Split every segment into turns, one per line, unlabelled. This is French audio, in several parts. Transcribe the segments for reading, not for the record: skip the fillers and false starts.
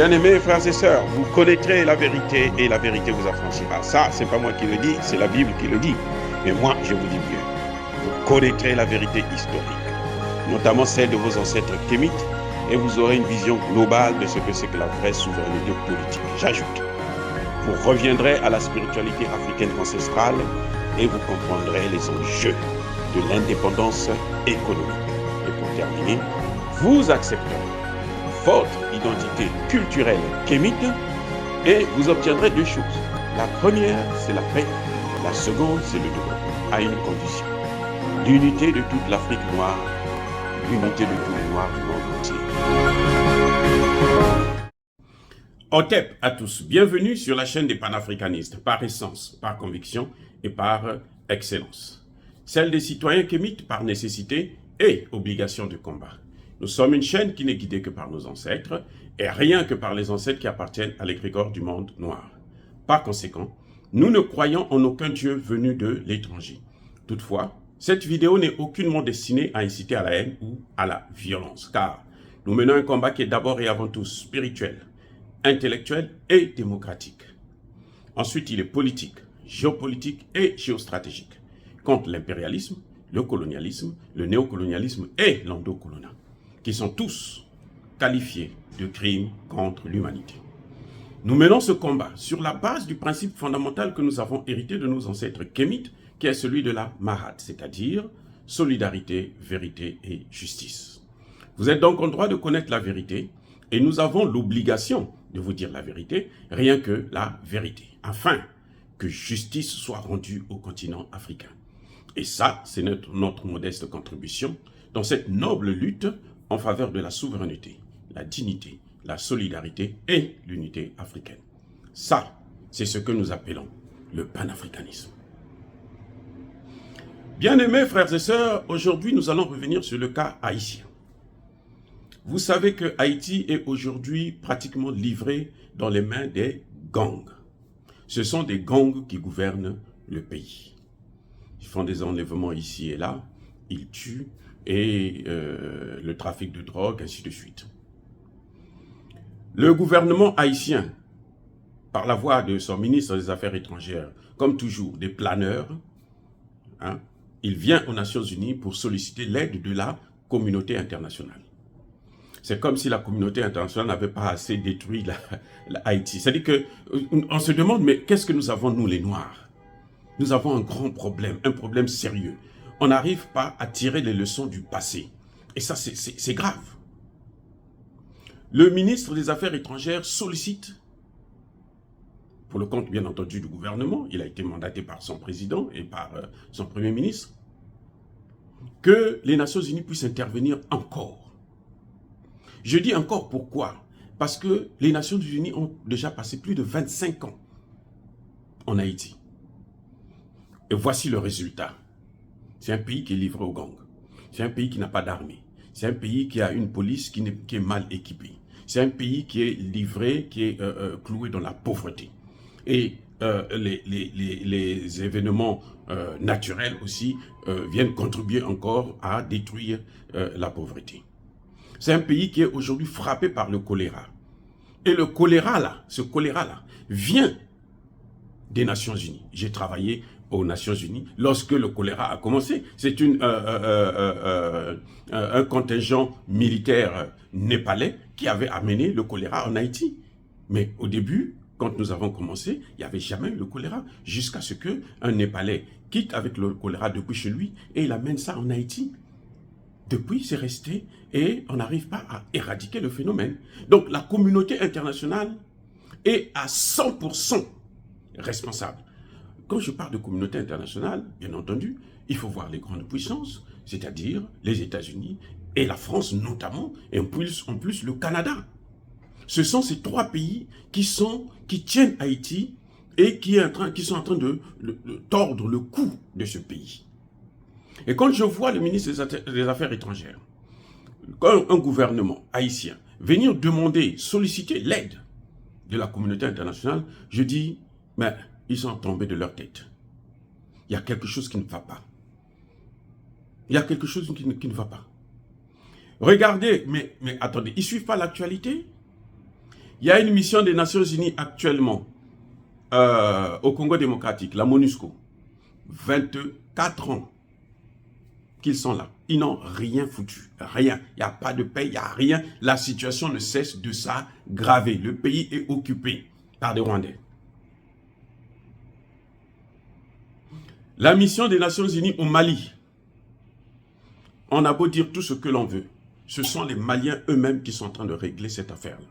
Bien-aimés frères et sœurs, vous connaîtrez la vérité et la vérité vous affranchira. Ça, c'est pas moi qui le dis, c'est la Bible qui le dit. Mais moi, je vous dis mieux. Vous connaîtrez la vérité historique, notamment celle de vos ancêtres kémites, et vous aurez une vision globale de ce que c'est que la vraie souveraineté politique. J'ajoute, vous reviendrez à la spiritualité africaine ancestrale et vous comprendrez les enjeux de l'indépendance économique. Et pour terminer, vous accepterez votre identité culturelle kémite et vous obtiendrez deux choses. La première, c'est la paix. La seconde, c'est le développement, à une condition. L'unité de toute l'Afrique noire, l'unité de tous les Noirs du monde entier. Otep à tous, bienvenue sur la chaîne des panafricanistes, par essence, par conviction et par excellence. Celle des citoyens kémites par nécessité et obligation de combat. Nous sommes une chaîne qui n'est guidée que par nos ancêtres et rien que par les ancêtres qui appartiennent à l'égrégore du monde noir. Par conséquent, nous ne croyons en aucun Dieu venu de l'étranger. Toutefois, cette vidéo n'est aucunement destinée à inciter à la haine ou à la violence, car nous menons un combat qui est d'abord et avant tout spirituel, intellectuel et démocratique. Ensuite, il est politique, géopolitique et géostratégique, contre l'impérialisme, le colonialisme, le néocolonialisme et l'endocoloniat, qui sont tous qualifiés de crimes contre l'humanité. Nous menons ce combat sur la base du principe fondamental que nous avons hérité de nos ancêtres kémites, qui est celui de la Mahat, c'est-à-dire solidarité, vérité et justice. Vous êtes donc en droit de connaître la vérité et nous avons l'obligation de vous dire la vérité, rien que la vérité, afin que justice soit rendue au continent africain. Et ça, c'est notre modeste contribution dans cette noble lutte en faveur de la souveraineté, la dignité, la solidarité et l'unité africaine. Ça, c'est ce que nous appelons le panafricanisme. Bien-aimés frères et sœurs, aujourd'hui nous allons revenir sur le cas haïtien. Vous savez que Haïti est aujourd'hui pratiquement livré dans les mains des gangs. Ce sont des gangs qui gouvernent le pays. Ils font des enlèvements ici et là, ils tuent, et le trafic de drogue, ainsi de suite. Le gouvernement haïtien, par la voix de son ministre des Affaires étrangères, comme toujours des planeurs, il vient aux Nations Unies pour solliciter l'aide de la communauté internationale. C'est comme si la communauté internationale n'avait pas assez détruit la Haïti. C'est-à-dire qu'on se demande, mais qu'est-ce que nous avons, nous les Noirs? Nous avons un grand problème, un problème sérieux. On n'arrive pas à tirer les leçons du passé. Et ça, c'est grave. Le ministre des Affaires étrangères sollicite, pour le compte bien entendu du gouvernement, il a été mandaté par son président et par son premier ministre, que les Nations Unies puissent intervenir encore. Je dis encore pourquoi? Parce que les Nations Unies ont déjà passé plus de 25 ans en Haïti. Et voici le résultat. C'est un pays qui est livré aux gangs. C'est un pays qui n'a pas d'armée. C'est un pays qui a une police qui est mal équipée. C'est un pays qui est livré, qui est cloué dans la pauvreté. Et les événements naturels aussi viennent contribuer encore à détruire la pauvreté. C'est un pays qui est aujourd'hui frappé par le choléra. Et le choléra là, ce choléra là, vient des Nations Unies. J'ai travaillé aux Nations Unies lorsque le choléra a commencé. C'est un contingent militaire népalais qui avait amené le choléra en Haïti. Mais au début, quand nous avons commencé, il n'y avait jamais eu le choléra, jusqu'à ce qu'un Népalais quitte avec le choléra depuis chez lui et il amène ça en Haïti. Depuis, c'est resté et on n'arrive pas à éradiquer le phénomène. Donc la communauté internationale est à 100% responsable. Quand je parle de communauté internationale, bien entendu, il faut voir les grandes puissances, c'est-à-dire les États-Unis et la France notamment, et en plus le Canada. Ce sont ces trois pays qui tiennent Haïti et qui sont en train de tordre le cou de ce pays. Et quand je vois le ministre des Affaires étrangères, quand un gouvernement haïtien venir demander, solliciter l'aide de la communauté internationale, je dis, mais ils sont tombés de leur tête. Il y a quelque chose qui ne va pas. Il y a quelque chose qui ne va pas. Regardez, mais attendez, ils ne suivent pas l'actualité. Il y a une mission des Nations Unies actuellement au Congo démocratique, la MONUSCO. 24 ans qu'ils sont là. Ils n'ont rien foutu. Rien. Il n'y a pas de paix, il n'y a rien. La situation ne cesse de s'aggraver. Le pays est occupé par des Rwandais. La mission des Nations Unies au Mali. On a beau dire tout ce que l'on veut. Ce sont les Maliens eux-mêmes qui sont en train de régler cette affaire-là.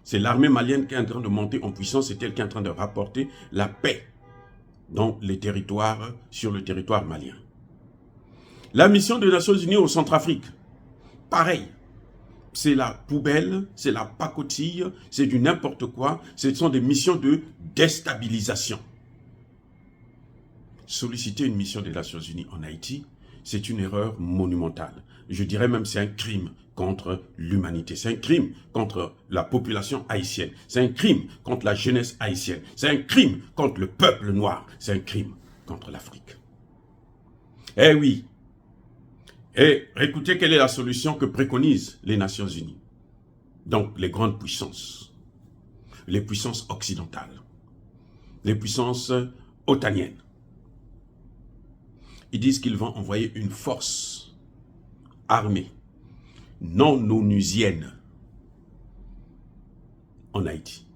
C'est l'armée malienne qui est en train de monter en puissance. C'est elle qui est en train de rapporter la paix dans les territoires, sur le territoire malien. La mission des Nations Unies au Centrafrique, pareil. C'est la poubelle, c'est la pacotille, c'est du n'importe quoi. Ce sont des missions de déstabilisation. Solliciter une mission des Nations Unies en Haïti, c'est une erreur monumentale. Je dirais même c'est un crime contre l'humanité. C'est un crime contre la population haïtienne. C'est un crime contre la jeunesse haïtienne. C'est un crime contre le peuple noir. C'est un crime contre l'Afrique. Eh oui. Et écoutez quelle est la solution que préconisent les Nations Unies. Donc les grandes puissances, les puissances occidentales, les puissances otaniennes. Ils disent qu'ils vont envoyer une force armée non onusienne en Haïti.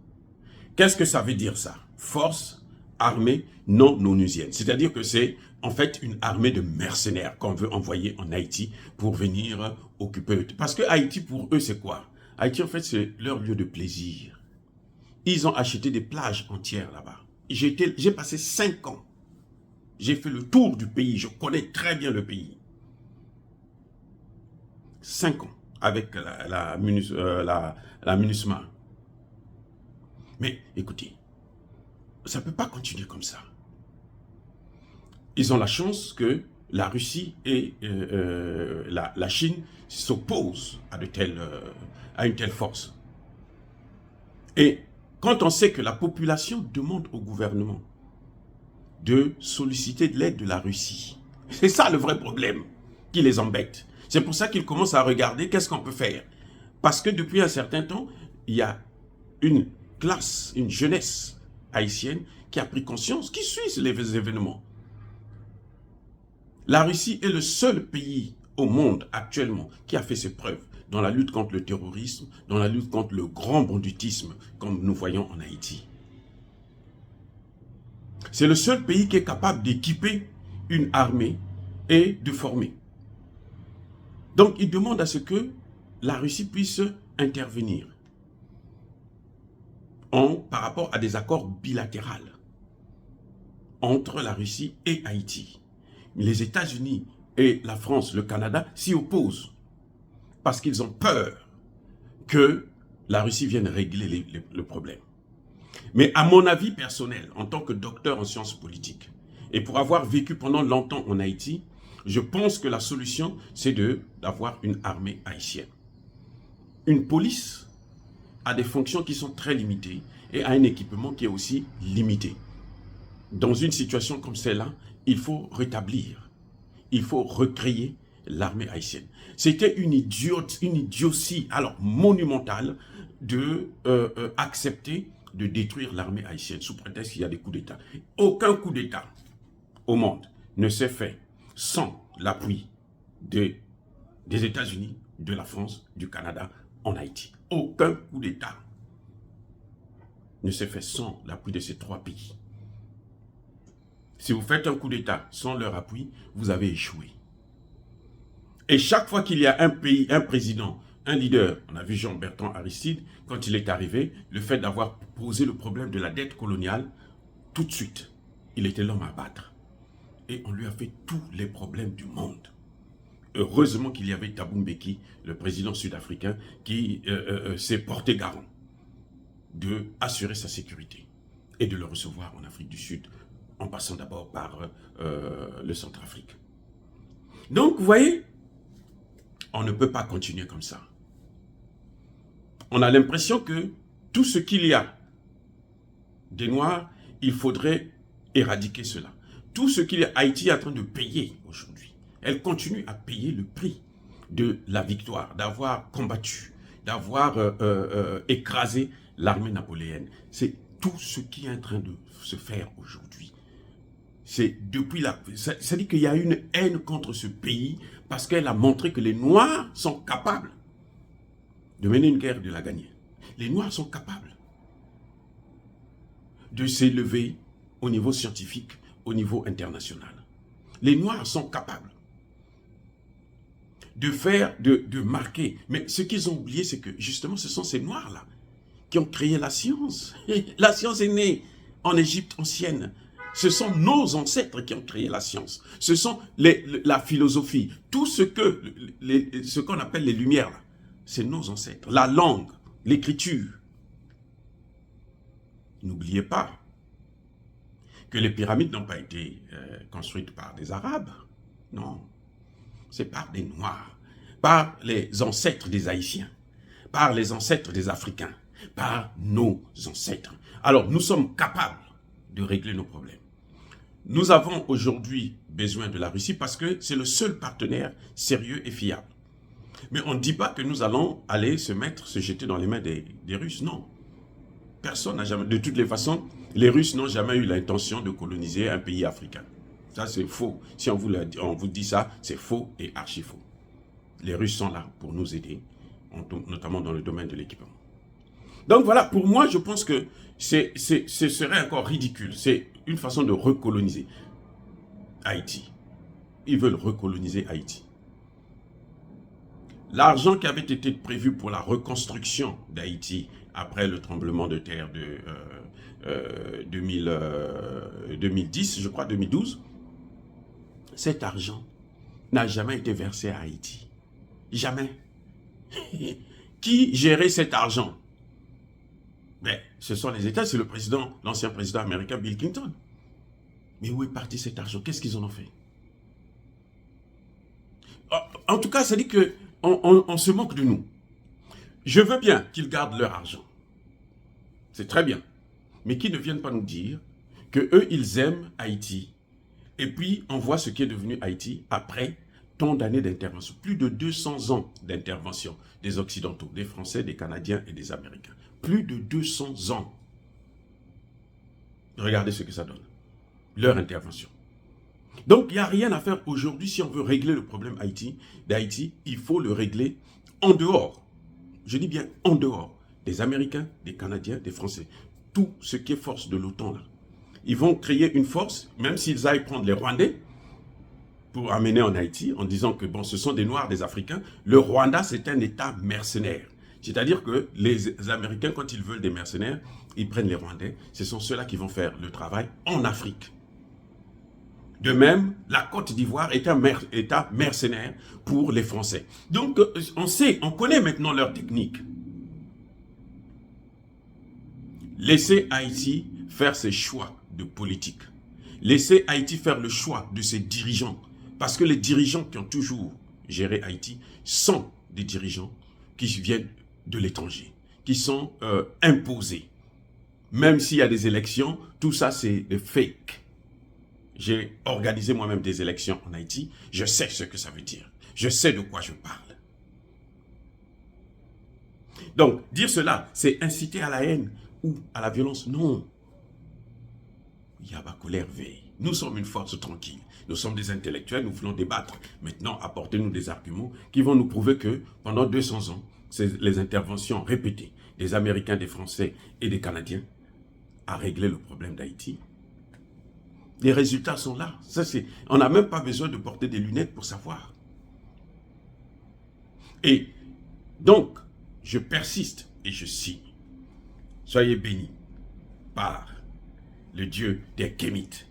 Qu'est-ce que ça veut dire ça? Force armée non onusienne. C'est-à-dire que c'est en fait une armée de mercenaires qu'on veut envoyer en Haïti pour venir occuper le... Parce que Haïti pour eux c'est quoi? Haïti en fait c'est leur lieu de plaisir. Ils ont acheté des plages entières là-bas. J'ai passé 5 ans. J'ai fait le tour du pays, je connais très bien le pays. 5 ans avec la MINUSMA. Mais écoutez, ça ne peut pas continuer comme ça. Ils ont la chance que la Russie et la Chine s'opposent à une telle force. Et quand on sait que la population demande au gouvernement de solliciter de l'aide de la Russie, c'est ça le vrai problème qui les embête. C'est pour ça qu'ils commencent à regarder qu'est-ce qu'on peut faire. Parce que depuis un certain temps, il y a une classe, une jeunesse haïtienne qui a pris conscience, qui suit les événements. La Russie est le seul pays au monde actuellement qui a fait ses preuves dans la lutte contre le terrorisme, dans la lutte contre le grand banditisme, comme nous voyons en Haïti. C'est le seul pays qui est capable d'équiper une armée et de former. Donc, il demande à ce que la Russie puisse intervenir par rapport à des accords bilatéraux entre la Russie et Haïti. Les États-Unis et la France, le Canada, s'y opposent parce qu'ils ont peur que la Russie vienne régler le problème. Mais à mon avis personnel, en tant que docteur en sciences politiques, et pour avoir vécu pendant longtemps en Haïti, je pense que la solution, c'est d'avoir une armée haïtienne. Une police a des fonctions qui sont très limitées et a un équipement qui est aussi limité. Dans une situation comme celle-là, il faut rétablir, il faut recréer l'armée haïtienne. C'était une idiotie alors monumentale de accepter de détruire l'armée haïtienne sous prétexte qu'il y a des coups d'État. Aucun coup d'État au monde ne s'est fait sans l'appui des États-Unis, de la France, du Canada en Haïti. Aucun coup d'État ne s'est fait sans l'appui de ces 3 pays. Si vous faites un coup d'État sans leur appui, vous avez échoué. Et chaque fois qu'il y a un pays, un président, un leader, on a vu Jean-Bertrand Aristide, quand il est arrivé, le fait d'avoir posé le problème de la dette coloniale, tout de suite, il était l'homme à battre. Et on lui a fait tous les problèmes du monde. Heureusement qu'il y avait Thabo Mbeki, le président sud-africain, qui s'est porté garant d'assurer sa sécurité et de le recevoir en Afrique du Sud, en passant d'abord par le Centrafrique. Donc, vous voyez, on ne peut pas continuer comme ça. On a l'impression que tout ce qu'il y a des Noirs, il faudrait éradiquer cela. Tout ce qu'il y a, Haïti est en train de payer aujourd'hui. Elle continue à payer le prix de la victoire, d'avoir combattu, d'avoir écrasé l'armée napoléonienne. C'est tout ce qui est en train de se faire aujourd'hui. C'est depuis là, ça dit qu'il y a une haine contre ce pays parce qu'elle a montré que les Noirs sont capables de mener une guerre et de la gagner. Les Noirs sont capables de s'élever au niveau scientifique, au niveau international. Les Noirs sont capables de faire, de marquer. Mais ce qu'ils ont oublié, c'est que justement, ce sont ces Noirs-là qui ont créé la science. Et la science est née en Égypte ancienne. Ce sont nos ancêtres qui ont créé la science. Ce sont la philosophie. Tout ce qu'on appelle les Lumières, là, c'est nos ancêtres. La langue, l'écriture. N'oubliez pas que les pyramides n'ont pas été construites par des Arabes. Non, c'est par des Noirs, par les ancêtres des Haïtiens, par les ancêtres des Africains, par nos ancêtres. Alors, nous sommes capables de régler nos problèmes. Nous avons aujourd'hui besoin de la Russie parce que c'est le seul partenaire sérieux et fiable. Mais on ne dit pas que nous allons aller se jeter dans les mains des Russes, non. Personne n'a jamais, de toutes les façons, les Russes n'ont jamais eu l'intention de coloniser un pays africain. Ça, c'est faux. Si on vous dit ça, c'est faux et archi faux. Les Russes sont là pour nous aider, notamment dans le domaine de l'équipement. Donc voilà, pour moi, je pense que ce serait encore ridicule. C'est une façon de recoloniser Haïti. Ils veulent recoloniser Haïti. L'argent qui avait été prévu pour la reconstruction d'Haïti après le tremblement de terre de 2010, je crois 2012, cet argent n'a jamais été versé à Haïti. Jamais. Qui gérait cet argent? Mais ce sont les États, c'est l'ancien président américain Bill Clinton. Mais où est parti cet argent? Qu'est-ce qu'ils en ont fait? En tout cas, ça dit qu'on se moque de nous. Je veux bien qu'ils gardent leur argent. C'est très bien. Mais qu'ils ne viennent pas nous dire qu'eux, ils aiment Haïti. Et puis, on voit ce qui est devenu Haïti après tant d'années d'intervention. Plus de 200 ans d'intervention des Occidentaux, des Français, des Canadiens et des Américains. Plus de 200 ans. Regardez ce que ça donne. Leur intervention. Donc, il n'y a rien à faire aujourd'hui si on veut régler le problème d'Haïti. Il faut le régler en dehors. Je dis bien en dehors des Américains, des Canadiens, des Français. Tout ce qui est force de l'OTAN là. Ils vont créer une force, même s'ils aillent prendre les Rwandais pour amener en Haïti, en disant que bon, ce sont des Noirs, des Africains. Le Rwanda, c'est un État mercenaire. C'est-à-dire que les Américains, quand ils veulent des mercenaires, ils prennent les Rwandais. Ce sont ceux-là qui vont faire le travail en Afrique. De même, la Côte d'Ivoire est un État mercenaire pour les Français. Donc, on connaît maintenant leur technique. Laissez Haïti faire ses choix de politique. Laissez Haïti faire le choix de ses dirigeants. Parce que les dirigeants qui ont toujours géré Haïti sont des dirigeants qui viennent de l'étranger, qui sont imposés. Même s'il y a des élections, tout ça c'est des fake. J'ai organisé moi-même des élections en Haïti, je sais ce que ça veut dire. Je sais de quoi je parle. Donc, dire cela, c'est inciter à la haine ou à la violence. Non. Yabakoler veille. Nous sommes une force tranquille. Nous sommes des intellectuels, nous voulons débattre. Maintenant, apportez-nous des arguments qui vont nous prouver que pendant 200 ans, c'est les interventions répétées des Américains, des Français et des Canadiens à régler le problème d'Haïti. Les résultats sont là. On n'a même pas besoin de porter des lunettes pour savoir. Et donc, je persiste et je signe. Soyez bénis par le Dieu des Kémites.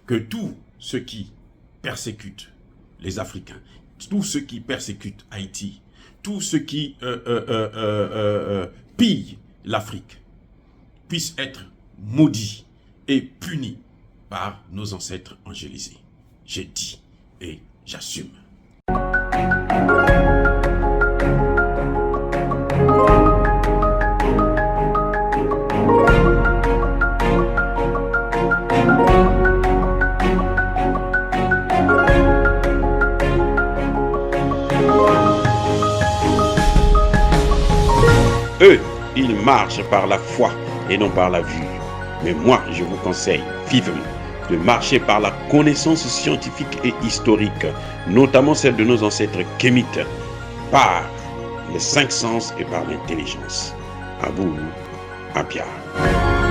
Que tous ceux qui persécutent les Africains, tous ceux qui persécutent Haïti, tous ceux qui pillent l'Afrique, puissent être maudits et punis par nos ancêtres angélisés. J'ai dit et j'assume. Eux, ils marchent par la foi et non par la vue. Mais moi, je vous conseille vivement de marcher par la connaissance scientifique et historique, notamment celle de nos ancêtres kémites, par les cinq sens et par l'intelligence. À vous, à Pierre.